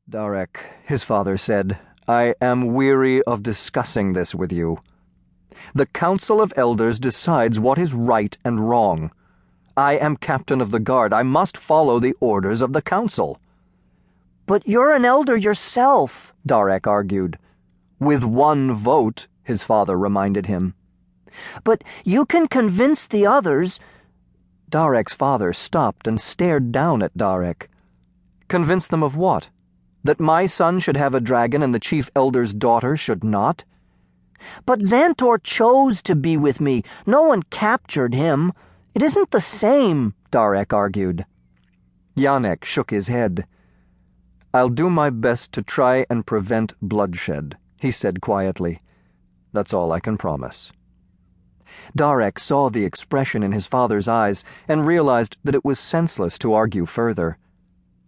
Darek, his father said, I am weary of discussing this with you. The Council of Elders decides what is right and wrong. I am captain of the guard. I must follow the orders of the council. But you're an elder yourself, Darek argued. With one vote, his father reminded him. But you can convince the others. Darek's father stopped and stared down at Darek. Convince them of what? That my son should have a dragon and the chief elder's daughter should not? But Xantor chose to be with me. No one captured him. It isn't the same, Darek argued. Yannick shook his head. I'll do my best to try and prevent bloodshed, he said quietly. That's all I can promise. Darek saw the expression in his father's eyes and realized that it was senseless to argue further.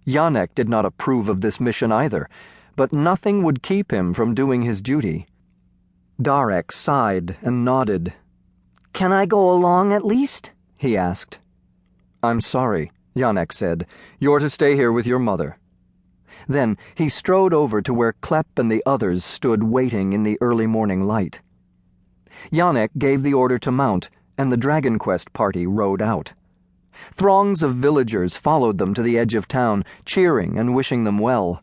Yannick did not approve of this mission either, but nothing would keep him from doing his duty. Darek sighed and nodded. Can I go along at least? He asked. I'm sorry, Yannick said. You're to stay here with your mother. Then he strode over to where Klepp and the others stood waiting in the early morning light. Yannick gave the order to mount, and the Dragon Quest party rode out. Throngs of villagers followed them to the edge of town, cheering and wishing them well.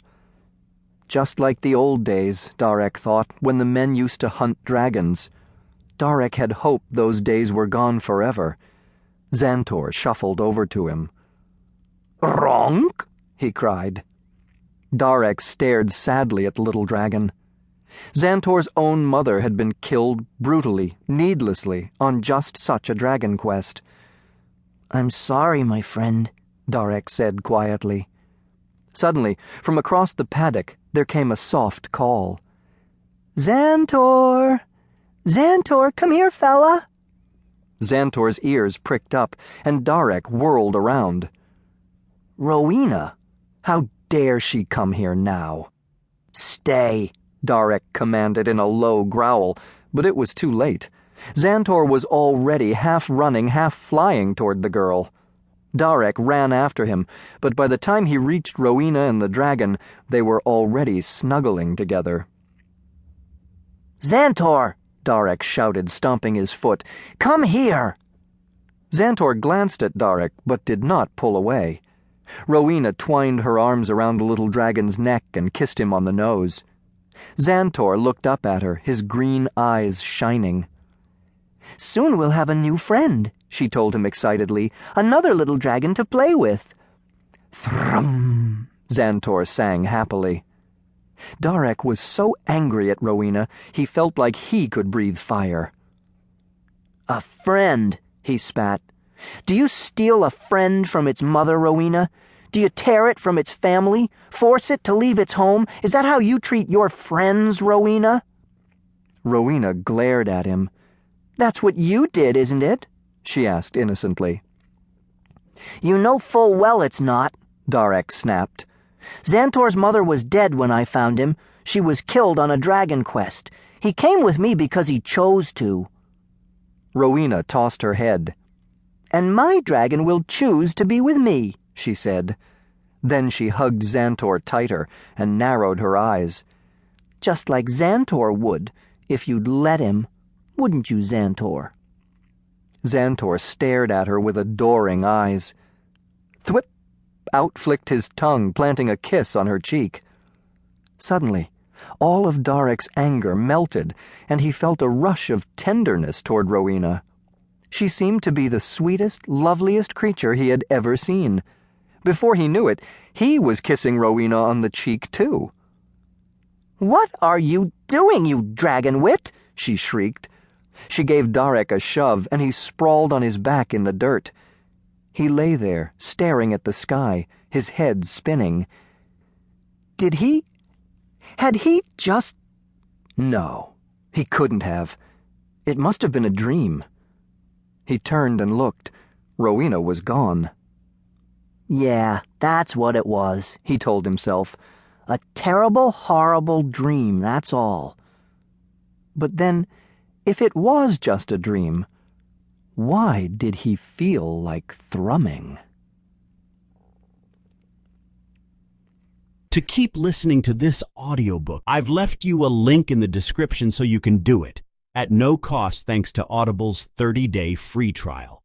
Just like the old days, Darek thought, when the men used to hunt dragons. Darek had hoped those days were gone forever. Xantor shuffled over to him. Ronk! He cried. Darek stared sadly at the little dragon. Xantor's own mother had been killed brutally, needlessly, on just such a dragon quest. I'm sorry, my friend, Darek said quietly. Suddenly, from across the paddock, there came a soft call. Xantor! Xantor, come here, fella! Xantor's ears pricked up, and Darek whirled around. Rowena! How dare she come here now? Stay, Darek commanded in a low growl, but it was too late. Xantor was already half running, half flying toward the girl. Darek ran after him, but by the time he reached Rowena and the dragon, they were already snuggling together. Xantor! Darek shouted, stomping his foot. Come here! Xantor glanced at Darek, but did not pull away. Rowena twined her arms around the little dragon's neck and kissed him on the nose. Xantor looked up at her, his green eyes shining. Soon we'll have a new friend, she told him excitedly. Another little dragon to play with. Thrum! Xantor sang happily. Darek was so angry at Rowena, he felt like he could breathe fire. A friend, he spat. Do you steal a friend from its mother, Rowena? Do you tear it from its family? Force it to leave its home? Is that how you treat your friends, Rowena? Rowena glared at him. That's what you did, isn't it? She asked innocently. You know full well it's not, Darek snapped. Xantor's mother was dead when I found him. She was killed on a dragon quest. He came with me because he chose to. Rowena tossed her head. And my dragon will choose to be with me, she said. Then she hugged Xantor tighter and narrowed her eyes. Just like Xantor would, if you'd let him. Wouldn't you, Xantor? Xantor stared at her with adoring eyes. Thwip! Out flicked his tongue, planting a kiss on her cheek. Suddenly, all of Darek's anger melted, and he felt a rush of tenderness toward Rowena. She seemed to be the sweetest, loveliest creature he had ever seen. Before he knew it, he was kissing Rowena on the cheek, too. What are you doing, you dragon-wit? She shrieked. She gave Darek a shove, and he sprawled on his back in the dirt. He lay there, staring at the sky, his head spinning. Had he just... No, he couldn't have. It must have been a dream. He turned and looked. Rowena was gone. Yeah, that's what it was, he told himself. A terrible, horrible dream, that's all. But then, if it was just a dream, why did he feel like thrumming? to keep listening to this audiobook. I've left you a link in the description so you can do it, at no cost thanks to Audible's 30-day free trial.